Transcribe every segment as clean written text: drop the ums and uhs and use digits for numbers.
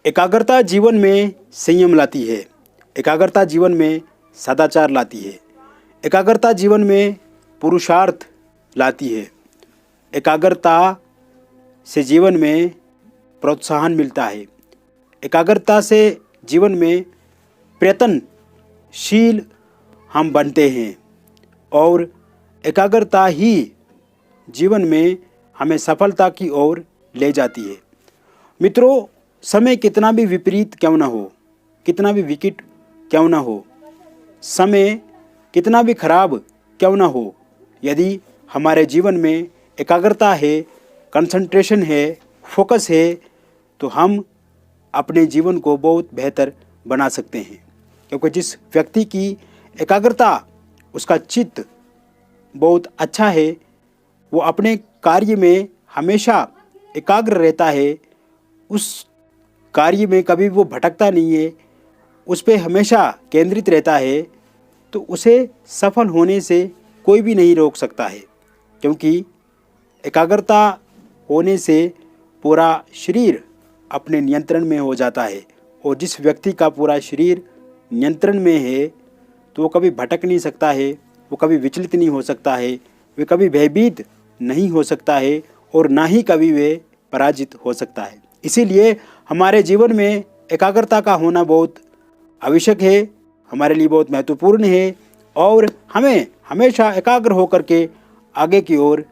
एकाग्रता जीवन में संयम लाती है। एकाग्रता जीवन में सदाचार लाती है। एकाग्रता जीवन में पुरुषार्थ लाती है। एकाग्रता से जीवन में प्रोत्साहन मिलता है। एकाग्रता से जीवन में प्रयत्नशील हम बनते हैं और एकाग्रता ही जीवन में हमें सफलता की ओर ले जाती है। मित्रों, समय कितना भी विपरीत क्यों ना हो, कितना भी विकट क्यों ना हो, समय कितना भी खराब क्यों ना हो, यदि हमारे जीवन में एकाग्रता है, कंसंट्रेशन है, फोकस है, तो हम अपने जीवन को बहुत बेहतर बना सकते हैं। क्योंकि जिस व्यक्ति की एकाग्रता, उसका चित्त बहुत अच्छा है, वो अपने कार्य में हमेशा एकाग्र रहता है, उस कार्य में कभी वो भटकता नहीं है, उस पर हमेशा केंद्रित रहता है, तो उसे सफल होने से कोई भी नहीं रोक सकता है। क्योंकि एकाग्रता होने से पूरा शरीर अपने नियंत्रण में हो जाता है, और जिस व्यक्ति का पूरा शरीर नियंत्रण में है तो वो कभी भटक नहीं सकता है, वो कभी विचलित नहीं हो सकता है, वे कभी भयभीत नहीं हो सकता है, और ना ही कभी वे पराजित हो सकता है। इसीलिए हमारे जीवन में एकाग्रता का होना बहुत आवश्यक है, हमारे लिए बहुत महत्वपूर्ण है, और हमें हमेशा एकाग्र होकर के आगे की ओर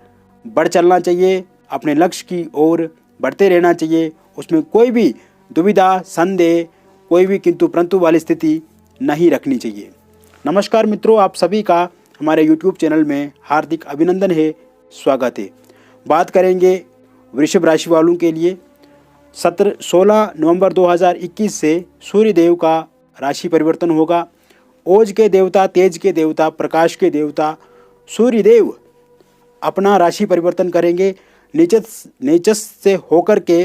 बढ़ चलना चाहिए, अपने लक्ष्य की ओर बढ़ते रहना चाहिए। उसमें कोई भी दुविधा, संदेह, कोई भी किंतु परंतु वाली स्थिति नहीं रखनी चाहिए। नमस्कार मित्रों, आप सभी का हमारे YouTube चैनल में हार्दिक अभिनंदन है, स्वागत है। बात करेंगे वृषभ राशि वालों के लिए। 16 नवंबर 2021 से सूर्यदेव का राशि परिवर्तन होगा। ओज के देवता, तेज के देवता, प्रकाश के देवता सूर्यदेव अपना राशि परिवर्तन करेंगे। नीचस से होकर के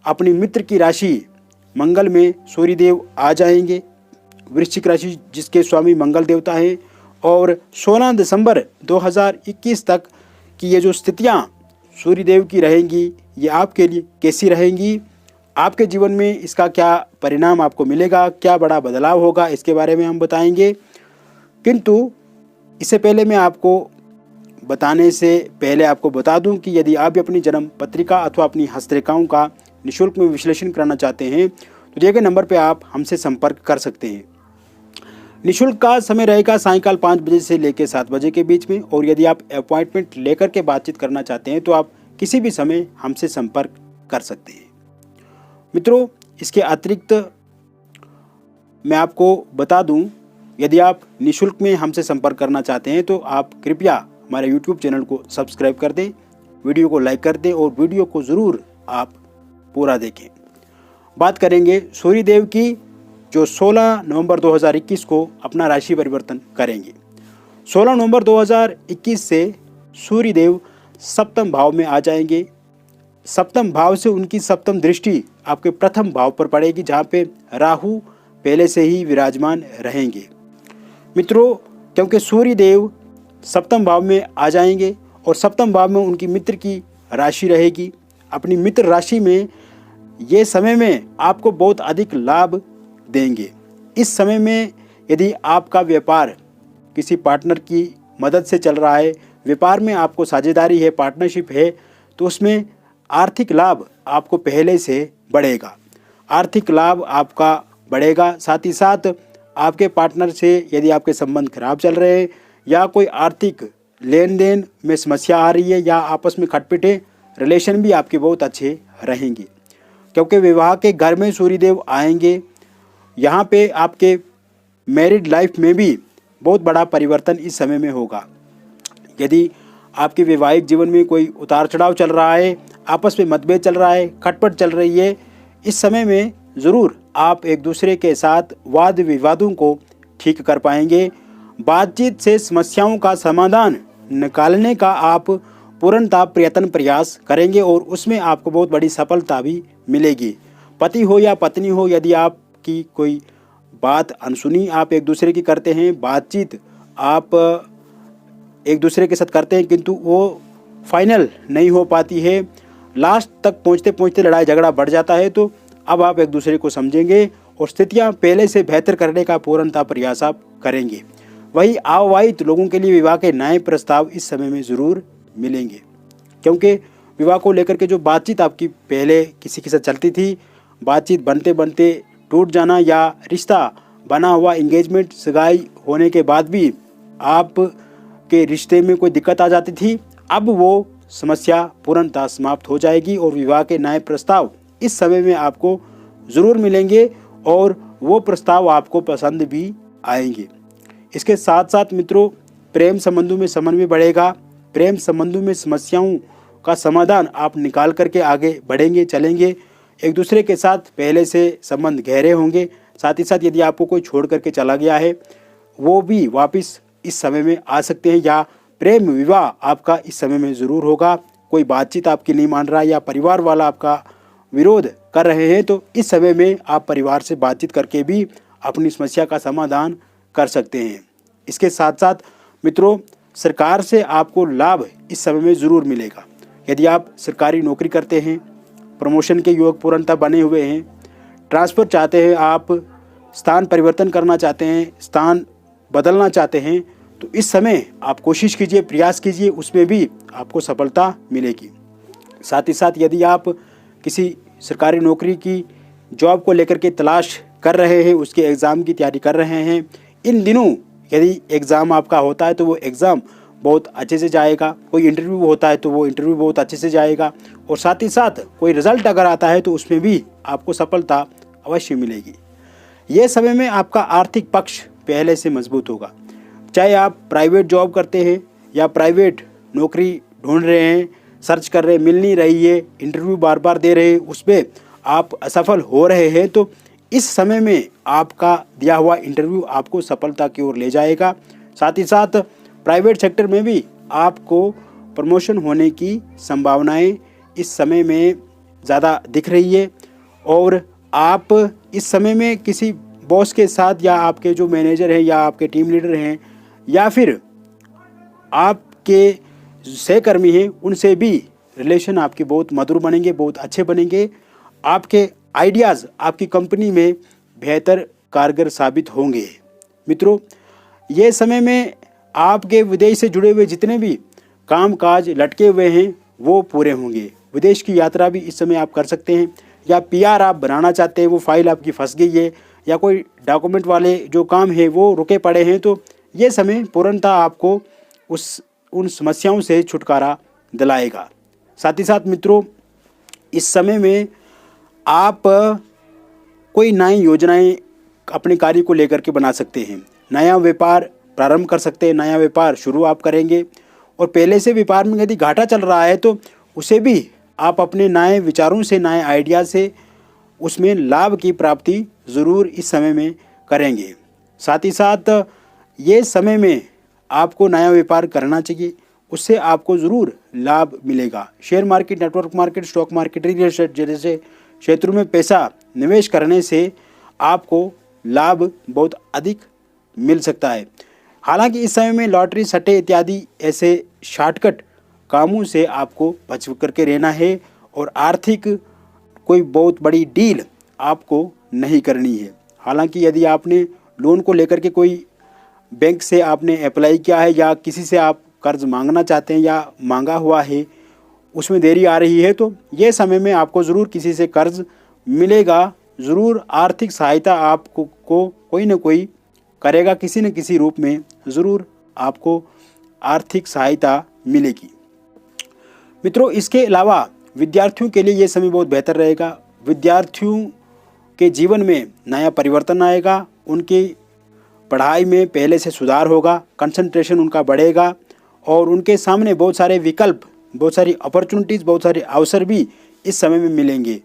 अपनी मित्र की राशि मंगल में सूर्यदेव आ जाएंगे। वृश्चिक राशि जिसके स्वामी मंगल देवता हैं, और 16 दिसंबर 2021 तक की ये जो स्थितियाँ सूर्यदेव की रहेंगी, ये आपके लिए कैसी रहेंगी, आपके जीवन में इसका क्या परिणाम आपको मिलेगा, क्या बड़ा बदलाव होगा, इसके बारे में हम बताएंगे। किंतु इससे पहले मैं आपको बताने से पहले आपको बता दूं कि यदि आप भी अपनी जन्म पत्रिका अथवा अपनी हस्तरेखाओं का निःशुल्क में विश्लेषण कराना चाहते हैं तो दिए गए नंबर पर आप हमसे संपर्क कर सकते हैं। निःशुल्क का समय रहेगा सायंकाल 5 बजे से लेकर 7 बजे के बीच में, और यदि आप अपॉइंटमेंट लेकर के बातचीत करना चाहते हैं तो आप किसी भी समय हमसे संपर्क कर सकते हैं। मित्रों, इसके अतिरिक्त मैं आपको बता दूं, यदि आप निःशुल्क में हमसे संपर्क करना चाहते हैं तो आप कृपया हमारे YouTube चैनल को सब्सक्राइब कर दें, वीडियो को लाइक कर दें, और वीडियो को ज़रूर आप पूरा देखें। बात करेंगे सूर्यदेव की, जो 16 नवंबर 2021 को अपना राशि परिवर्तन करेंगे। 16 नवंबर 2021 से सूर्यदेव सप्तम भाव में आ जाएंगे। सप्तम भाव से उनकी सप्तम दृष्टि आपके प्रथम भाव पर पड़ेगी, जहाँ पे राहु पहले से ही विराजमान रहेंगे। मित्रों, क्योंकि सूर्यदेव सप्तम भाव में आ जाएंगे और सप्तम भाव में उनकी मित्र की राशि रहेगी, अपनी मित्र राशि में ये समय में आपको बहुत अधिक लाभ देंगे। इस समय में यदि आपका व्यापार किसी पार्टनर की मदद से चल रहा है, व्यापार में आपको साझेदारी है, पार्टनरशिप है, तो उसमें आर्थिक लाभ आपको पहले से बढ़ेगा। आर्थिक लाभ आपका बढ़ेगा। साथ ही साथ आपके पार्टनर से यदि आपके संबंध खराब चल रहे हैं, या कोई आर्थिक लेन देन में समस्या आ रही है, या आपस में खटपटे, रिलेशन भी आपके बहुत अच्छे रहेंगे। क्योंकि विवाह के घर में सूर्यदेव आएंगे, यहाँ पे आपके मैरिड लाइफ में भी बहुत बड़ा परिवर्तन इस समय में होगा। यदि आपके वैवाहिक जीवन में कोई उतार चढ़ाव चल रहा है, आपस में मतभेद चल रहा है, खटपट चल रही है, इस समय में ज़रूर आप एक दूसरे के साथ वाद विवादों को ठीक कर पाएंगे। बातचीत से समस्याओं का समाधान निकालने का आप पूर्णतः प्रयास करेंगे, और उसमें आपको बहुत बड़ी सफलता भी मिलेगी। पति हो या पत्नी हो, यदि आपकी कोई बात अनसुनी आप एक दूसरे की करते हैं, बातचीत आप एक दूसरे के साथ करते हैं, किंतु वो फाइनल नहीं हो पाती है, लास्ट तक पहुंचते पहुंचते लड़ाई झगड़ा बढ़ जाता है, तो अब आप एक दूसरे को समझेंगे और स्थितियां पहले से बेहतर करने का पूर्णतः प्रयास आप करेंगे। वही अविवाहित लोगों के लिए विवाह के नए प्रस्ताव इस समय में ज़रूर मिलेंगे, क्योंकि विवाह को लेकर के जो बातचीत आपकी पहले किसी के साथ चलती थी, बातचीत बनते बनते टूट जाना या रिश्ता बना हुआ एंगेजमेंट सगाई होने के बाद भी आप के रिश्ते में कोई दिक्कत आ जाती थी, अब वो समस्या पूर्णतः समाप्त हो जाएगी और विवाह के नए प्रस्ताव इस समय में आपको ज़रूर मिलेंगे और वो प्रस्ताव आपको पसंद भी आएंगे। इसके साथ साथ मित्रों, प्रेम संबंधों में समन्वय बढ़ेगा। प्रेम संबंधों में समस्याओं का समाधान आप निकाल करके आगे बढ़ेंगे, चलेंगे। एक दूसरे के साथ पहले से संबंध गहरे होंगे। साथ ही साथ यदि आपको कोई छोड़ करके चला गया है, वो भी वापस इस समय में आ सकते हैं, या प्रेम विवाह आपका इस समय में ज़रूर होगा। कोई बातचीत आपकी नहीं मान रहा या परिवार वाला आपका विरोध कर रहे हैं, तो इस समय में आप परिवार से बातचीत करके भी अपनी समस्या का समाधान कर सकते हैं। इसके साथ साथ मित्रों, सरकार से आपको लाभ इस समय में ज़रूर मिलेगा। यदि आप सरकारी नौकरी करते हैं, प्रमोशन के योग पूर्णतः बने हुए हैं, ट्रांसफ़र चाहते हैं, आप स्थान परिवर्तन करना चाहते हैं, स्थान बदलना चाहते हैं, तो इस समय आप कोशिश कीजिए, प्रयास कीजिए, उसमें भी आपको सफलता मिलेगी। साथ ही साथ यदि आप किसी सरकारी नौकरी की जॉब को लेकर के तलाश कर रहे हैं, उसके एग्ज़ाम की तैयारी कर रहे हैं, इन दिनों यदि एग्ज़ाम आपका होता है तो वो एग्ज़ाम बहुत अच्छे से जाएगा। कोई इंटरव्यू होता है तो वो इंटरव्यू बहुत अच्छे से जाएगा, और साथ ही साथ कोई रिज़ल्ट अगर आता है तो उसमें भी आपको सफलता अवश्य मिलेगी। ये समय में आपका आर्थिक पक्ष पहले से मजबूत होगा। चाहे आप प्राइवेट जॉब करते हैं या प्राइवेट नौकरी ढूंढ रहे हैं, सर्च कर रहे हैं, मिल नहीं रही है, इंटरव्यू बार बार दे रहे हैं, उसमें आप असफल हो रहे हैं, तो इस समय में आपका दिया हुआ इंटरव्यू आपको सफलता की ओर ले जाएगा। साथ ही साथ प्राइवेट सेक्टर में भी आपको प्रमोशन होने की संभावनाएं इस समय में ज़्यादा दिख रही है, और आप इस समय में किसी बॉस के साथ या आपके जो मैनेजर हैं या आपके टीम लीडर हैं या फिर आपके सहकर्मी हैं, उनसे भी रिलेशन आपके बहुत मधुर बनेंगे, बहुत अच्छे बनेंगे। आपके आइडियाज़ आपकी कंपनी में बेहतर कारगर साबित होंगे। मित्रों, ये समय में आपके विदेश से जुड़े हुए जितने भी काम काज लटके हुए हैं वो पूरे होंगे। विदेश की यात्रा भी इस समय आप कर सकते हैं, या पीआर आप बनाना चाहते हैं, वो फाइल आपकी फंस गई है, या कोई डॉक्यूमेंट वाले जो काम है वो रुके पड़े हैं, तो ये समय पूर्णतः आपको उन समस्याओं से छुटकारा दिलाएगा। साथ ही साथ मित्रों, इस समय में आप कोई नई योजनाएं अपने कार्य को लेकर के बना सकते हैं। नया व्यापार प्रारंभ कर सकते हैं, नया व्यापार शुरू आप करेंगे, और पहले से व्यापार में यदि घाटा चल रहा है तो उसे भी आप अपने नए विचारों से, नए आइडिया से उसमें लाभ की प्राप्ति ज़रूर इस समय में करेंगे। साथ ही साथ ये समय में आपको नया व्यापार करना चाहिए, उससे आपको ज़रूर लाभ मिलेगा। Share market, network market, stock market, real estate जैसे क्षेत्रों में पैसा निवेश करने से आपको लाभ बहुत अधिक मिल सकता है। हालांकि इस समय में लॉटरी, सट्टे इत्यादि ऐसे शॉर्टकट कामों से आपको बच करके रहना है, और आर्थिक कोई बहुत बड़ी डील आपको नहीं करनी है। हालांकि यदि आपने लोन को लेकर के कोई बैंक से आपने अप्लाई किया है, या किसी से आप कर्ज मांगना चाहते हैं या मांगा हुआ है, उसमें देरी आ रही है, तो ये समय में आपको ज़रूर किसी से कर्ज मिलेगा। ज़रूर आर्थिक सहायता आपको कोई ना कोई करेगा, किसी न किसी रूप में ज़रूर आपको आर्थिक सहायता मिलेगी। मित्रों, इसके अलावा विद्यार्थियों के लिए ये समय बहुत बेहतर रहेगा। विद्यार्थियों के जीवन में नया परिवर्तन आएगा, उनकी पढ़ाई में पहले से सुधार होगा, कंसंट्रेशन उनका बढ़ेगा, और उनके सामने बहुत सारे विकल्प, बहुत सारी अपॉर्चुनिटीज़, बहुत सारे अवसर भी इस समय में मिलेंगे।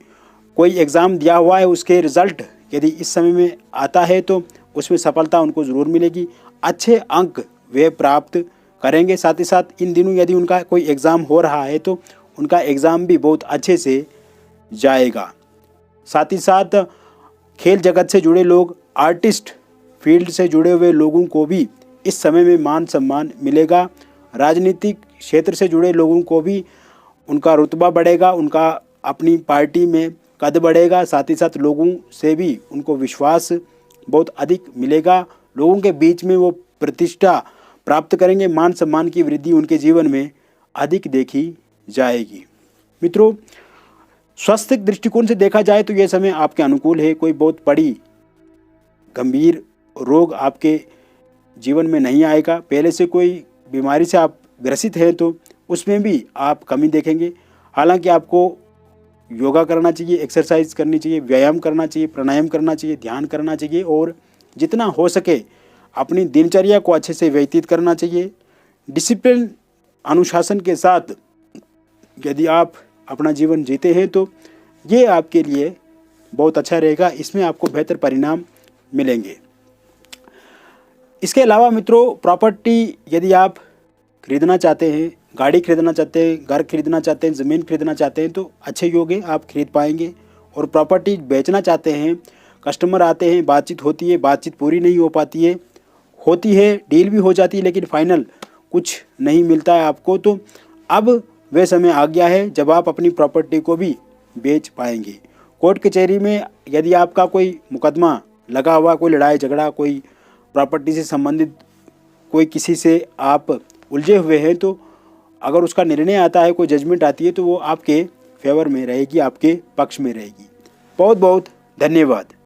कोई एग्ज़ाम दिया हुआ है, उसके रिज़ल्ट यदि इस समय में आता है तो उसमें सफलता उनको ज़रूर मिलेगी, अच्छे अंक वे प्राप्त करेंगे। साथ ही साथ इन दिनों यदि उनका कोई एग्ज़ाम हो रहा है तो उनका एग्ज़ाम भी बहुत अच्छे से जाएगा। साथ ही साथ खेल जगत से जुड़े लोग, आर्टिस्ट फील्ड से जुड़े हुए लोगों को भी इस समय में मान सम्मान मिलेगा। राजनीतिक क्षेत्र से जुड़े लोगों को भी उनका रुतबा बढ़ेगा, उनका अपनी पार्टी में कद बढ़ेगा, साथ ही साथ लोगों से भी उनको विश्वास बहुत अधिक मिलेगा, लोगों के बीच में वो प्रतिष्ठा प्राप्त करेंगे, मान सम्मान की वृद्धि उनके जीवन में अधिक देखी जाएगी। मित्रों, स्वास्थ्य दृष्टिकोण से देखा जाए तो यह समय आपके अनुकूल है। कोई बहुत बड़ी गंभीर रोग आपके जीवन में नहीं आएगा। पहले से कोई बीमारी से आप ग्रसित हैं तो उसमें भी आप कमी देखेंगे। हालांकि आपको योगा करना चाहिए, एक्सरसाइज करनी चाहिए, व्यायाम करना चाहिए, प्राणायाम करना चाहिए, ध्यान करना चाहिए और जितना हो सके अपनी दिनचर्या को अच्छे से व्यतीत करना चाहिए। डिसिप्लिन, अनुशासन के साथ यदि आप अपना जीवन जीते हैं तो ये आपके लिए बहुत अच्छा रहेगा, इसमें आपको बेहतर परिणाम मिलेंगे। इसके अलावा मित्रों, प्रॉपर्टी यदि आप खरीदना चाहते हैं, गाड़ी खरीदना चाहते हैं, घर खरीदना चाहते हैं, ज़मीन खरीदना चाहते हैं तो अच्छे योग है, आप खरीद पाएंगे। और प्रॉपर्टी बेचना चाहते हैं, कस्टमर आते हैं, बातचीत होती है, बातचीत पूरी नहीं हो पाती है, होती है डील भी हो जाती है लेकिन फाइनल कुछ नहीं मिलता है आपको, तो अब वह समय आ गया है जब आप अपनी प्रॉपर्टी को भी बेच पाएंगे। कोर्ट कचहरी में यदि आपका कोई मुकदमा लगा हुआ, कोई लड़ाई झगड़ा, कोई प्रॉपर्टी से संबंधित कोई किसी से आप उलझे हुए हैं तो अगर उसका निर्णय आता है, कोई जजमेंट आती है तो वो आपके फेवर में रहेगी, आपके पक्ष में रहेगी। बहुत बहुत धन्यवाद।